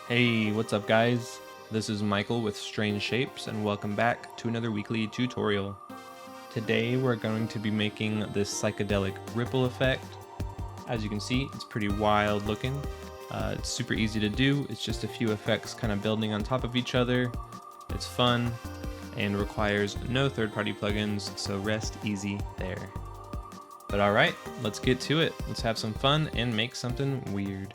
Hey, what's up guys? This is Michael with Strange Shapes and welcome back to another weekly tutorial. Today we're going to be making this psychedelic ripple effect. As you can see, it's pretty wild looking. It's super easy to do. It's just a few effects kind of building on top of each other. It's fun and requires no third-party plugins, so rest easy there. But alright, let's get to it. Let's have some fun and make something weird.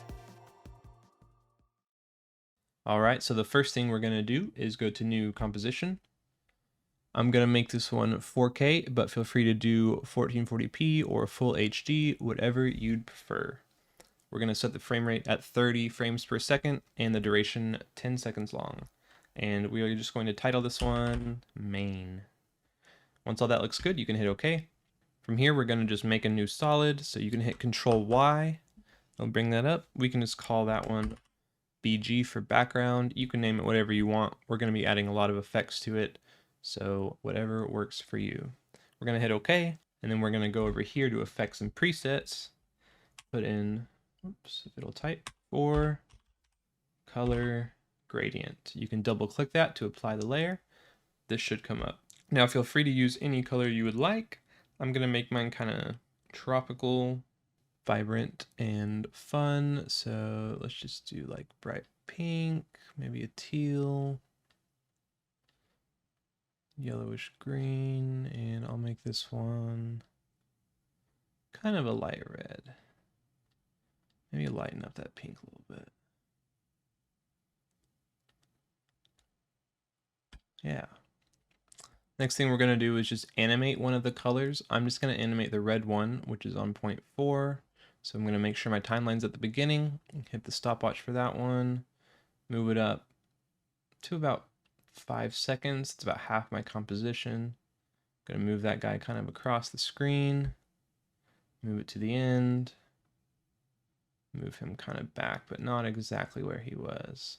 Alright, so the first thing we're going to do is go to New Composition. I'm going to make this one 4K, but feel free to do 1440p or Full HD, whatever you'd prefer. We're going to set the frame rate at 30 frames per second and the duration 10 seconds long. And we are just going to title this one Main. Once all that looks good, you can hit OK. From here, we're going to just make a new solid, so you can hit Control Y. I'll bring that up. We can just call that one BG for background. You can name it whatever you want. We're going to be adding a lot of effects to it, so whatever works for you. We're going to hit OK, and then we're going to go over here to effects and presets, put in, oops, if it'll type, for color gradient. You can double click that to apply the layer. This should come up. Now feel free to use any color you would like. I'm going to make mine kind of tropical, vibrant and fun, so let's just do like bright pink, maybe a teal, yellowish green, and I'll make this one kind of a light red. Maybe lighten up that pink a little bit. Yeah. Next thing we're going to do is just animate one of the colors. I'm just going to animate the red one, which is on 0.4. So I'm going to make sure my timeline's at the beginning, hit the stopwatch for that one, move it up to about 5 seconds. It's about half my composition. I'm going to move that guy kind of across the screen, move it to the end, move him kind of back, but not exactly where he was.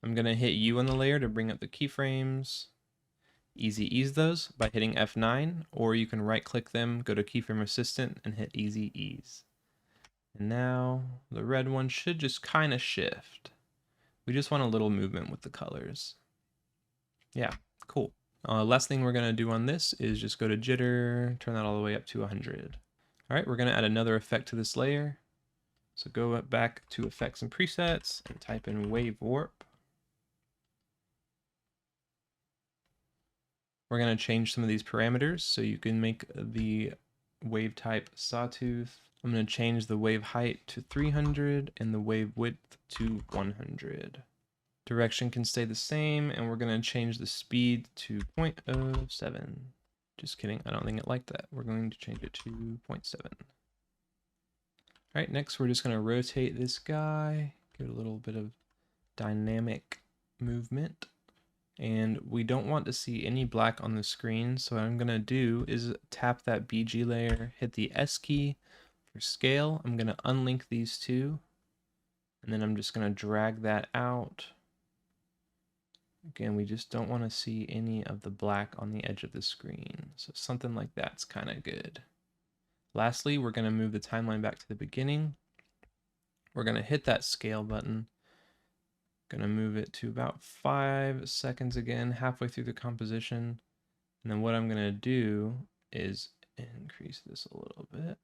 I'm going to hit U on the layer to bring up the keyframes. Easy ease those by hitting F9, or you can right click them, go to keyframe assistant and hit easy ease. And now the red one should just kind of shift. We just want a little movement with the colors. Yeah, cool. Last thing we're going to do on this is just go to jitter, turn that all the way up to 100. All right, we're going to add another effect to this layer. So go back to effects and presets and type in wave warp. We're going to change some of these parameters so you can make the wave type sawtooth. I'm going to change the wave height to 300 and the wave width to 100. Direction can stay the same, and we're going to change the speed to 0.07. Just kidding, I don't think it liked that. We're going to change it to 0.7. All right, next we're just going to rotate this guy, give it a little bit of dynamic movement. And we don't want to see any black on the screen, so what I'm going to do is tap that BG layer, hit the S key for scale. I'm going to unlink these two, and then I'm just going to drag that out. Again, we just don't want to see any of the black on the edge of the screen, so something like that's kind of good. Lastly, we're going to move the timeline back to the beginning. We're going to hit that scale button. Gonna move it to about 5 seconds again, halfway through the composition. And then what I'm gonna do is increase this a little bit.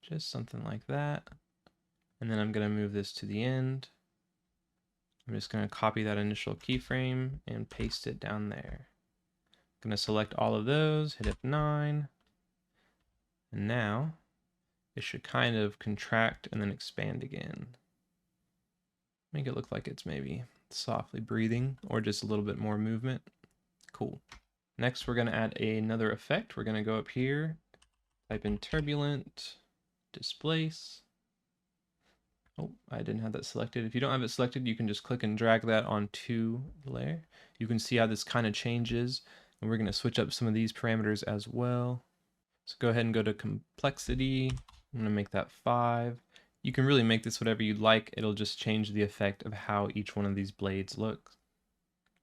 Just something like that. And then I'm gonna move this to the end. I'm just gonna copy that initial keyframe and paste it down there. I'm gonna select all of those, hit F9. And now it should kind of contract and then expand again. Make it look like it's maybe softly breathing or just a little bit more movement. Cool. Next, we're going to add another effect. We're going to go up here, type in turbulent, displace. Oh, I didn't have that selected. If you don't have it selected, you can just click and drag that onto the layer. You can see how this kind of changes, and we're going to switch up some of these parameters as well. So go ahead and go to complexity. I'm going to make that 5. You can really make this whatever you'd like. It'll just change the effect of how each one of these blades look.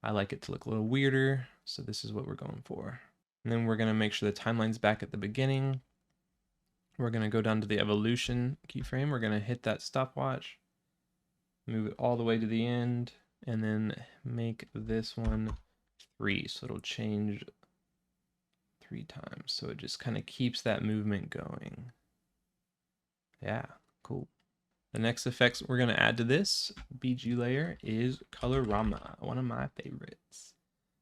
I like it to look a little weirder, so this is what we're going for. And then we're going to make sure the timeline's back at the beginning. We're going to go down to the evolution keyframe. We're going to hit that stopwatch. Move it all the way to the end, and then make this one 3, so it'll change 3 times. So it just kind of keeps that movement going. Yeah, cool. The next effects we're going to add to this BG layer is Colorama, one of my favorites.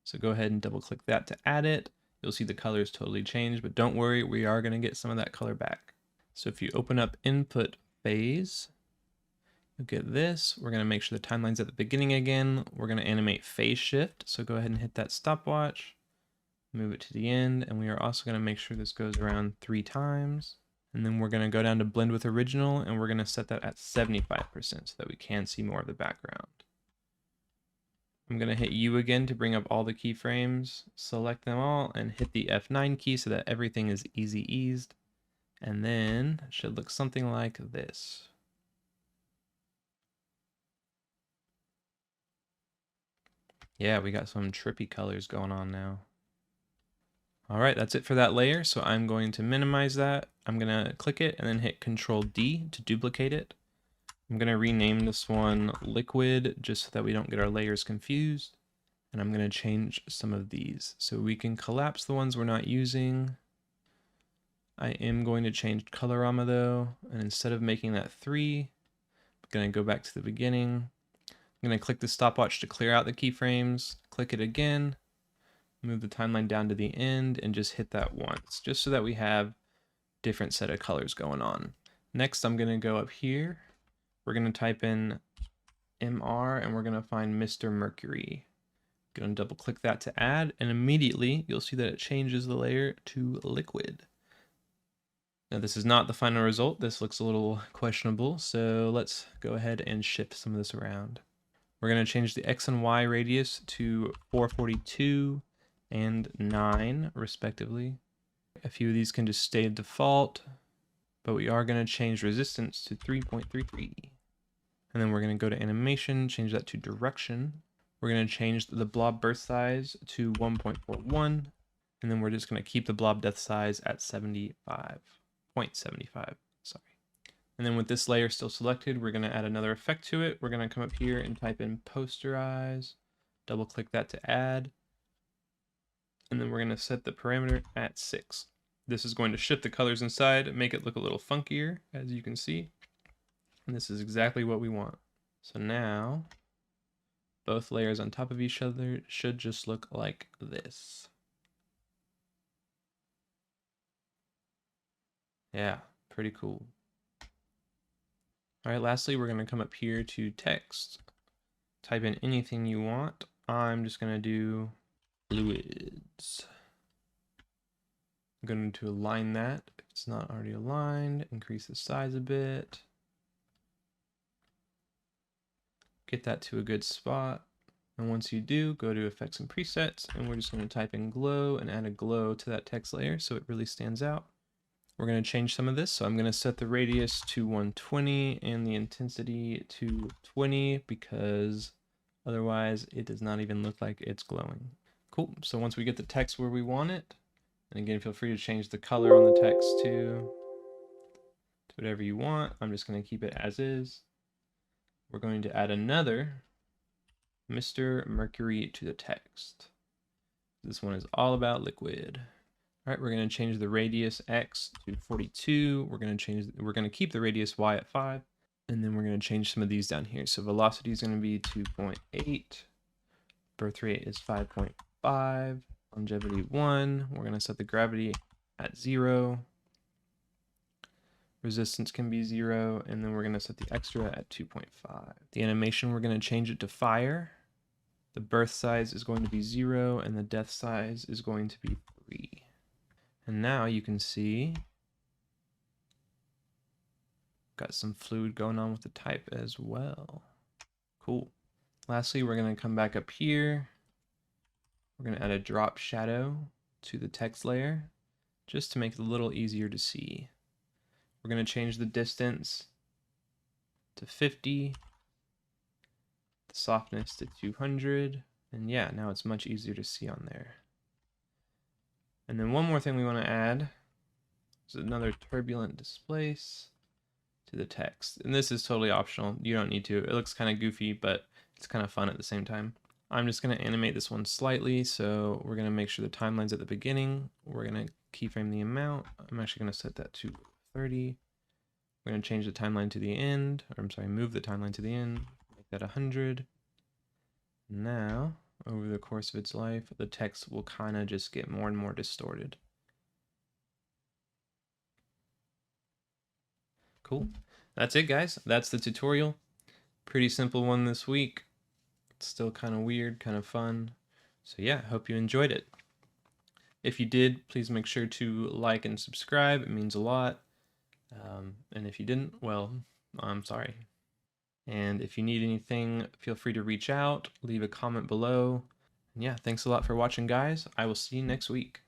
So go ahead and double click that to add it. You'll see the colors totally change, but don't worry, we are going to get some of that color back. So if you open up input phase, you'll get this. We're going to make sure the timeline's at the beginning again. We're going to animate phase shift. So go ahead and hit that stopwatch, move it to the end. And we are also going to make sure this goes around 3 times. And then we're going to go down to blend with original, and we're going to set that at 75% so that we can see more of the background. I'm going to hit U again to bring up all the keyframes, select them all, and hit the F9 key so that everything is easy eased. And then it should look something like this. Yeah, we got some trippy colors going on now. All right, that's it for that layer. So I'm going to minimize that. I'm going to click it and then hit Control D to duplicate it. I'm going to rename this one Liquid just so that we don't get our layers confused. And I'm going to change some of these. So we can collapse the ones we're not using. I am going to change Colorama though. And instead of making that 3, I'm going to go back to the beginning. I'm going to click the stopwatch to clear out the keyframes. Click it again. Move the timeline down to the end and just hit that once, just so that we have different set of colors going on. Next, I'm going to go up here. We're going to type in MR and we're going to find Mr. Mercury. Going to double click that to add, and immediately you'll see that it changes the layer to liquid. Now this is not the final result. This looks a little questionable, so let's go ahead and shift some of this around. We're going to change the X and Y radius to 442 and 9 respectively. A few of these can just stay default, but we are going to change resistance to 3.33. And then we're going to go to animation, change that to direction. We're going to change the blob birth size to 1.41. And then we're just going to keep the blob depth size at 75.75. Sorry. And then with this layer still selected, we're going to add another effect to it. We're going to come up here and type in posterize, double click that to add. And then we're going to set the parameter at 6. This is going to shift the colors inside, make it look a little funkier, as you can see. And this is exactly what we want. So now, both layers on top of each other should just look like this. Yeah, pretty cool. All right, lastly, we're going to come up here to text. Type in anything you want. I'm just going to do fluids. I'm going to align that if it's not already aligned, increase the size a bit. Get that to a good spot. And once you do, go to effects and presets, and we're just going to type in glow and add a glow to that text layer so it really stands out. We're going to change some of this. So I'm going to set the radius to 120 and the intensity to 20 because otherwise it does not even look like it's glowing. Cool. So once we get the text where we want it, and again, feel free to change the color on the text to whatever you want. I'm just going to keep it as is. We're going to add another Mr. Mercury to the text. This one is all about liquid. All right, we're going to change the radius X to 42. We're going to keep the radius Y at 5. And then we're going to change some of these down here. So velocity is going to be 2.8. Birth rate is 5.5. Longevity 1. We're going to set the gravity at 0. Resistance can be 0. And then we're going to set the extra at 2.5. The animation, we're going to change it to fire. The birth size is going to be 0. And the death size is going to be 3. And now you can see got some fluid going on with the type as well. Cool. Lastly, we're going to come back up here. We're going to add a drop shadow to the text layer just to make it a little easier to see. We're going to change the distance to 50, the softness to 200, and yeah, now it's much easier to see on there. And then one more thing we want to add is another turbulent displace to the text. And this is totally optional. You don't need to. It looks kind of goofy, but it's kind of fun at the same time. I'm just going to animate this one slightly. So we're going to make sure the timeline's at the beginning. We're going to keyframe the amount. I'm actually going to set that to 30. We're going to change the timeline to the end, or I'm sorry, move the timeline to the end, make that 100. Now, over the course of its life, the text will kind of just get more and more distorted. Cool. That's it, guys. That's the tutorial. Pretty simple one this week. It's still kind of weird, kind of fun. So yeah, hope you enjoyed it. If you did, please make sure to like and subscribe. It means a lot. And if you didn't, well, I'm sorry. And if you need anything, feel free to reach out, leave a comment below. And yeah, thanks a lot for watching, guys. I will see you next week.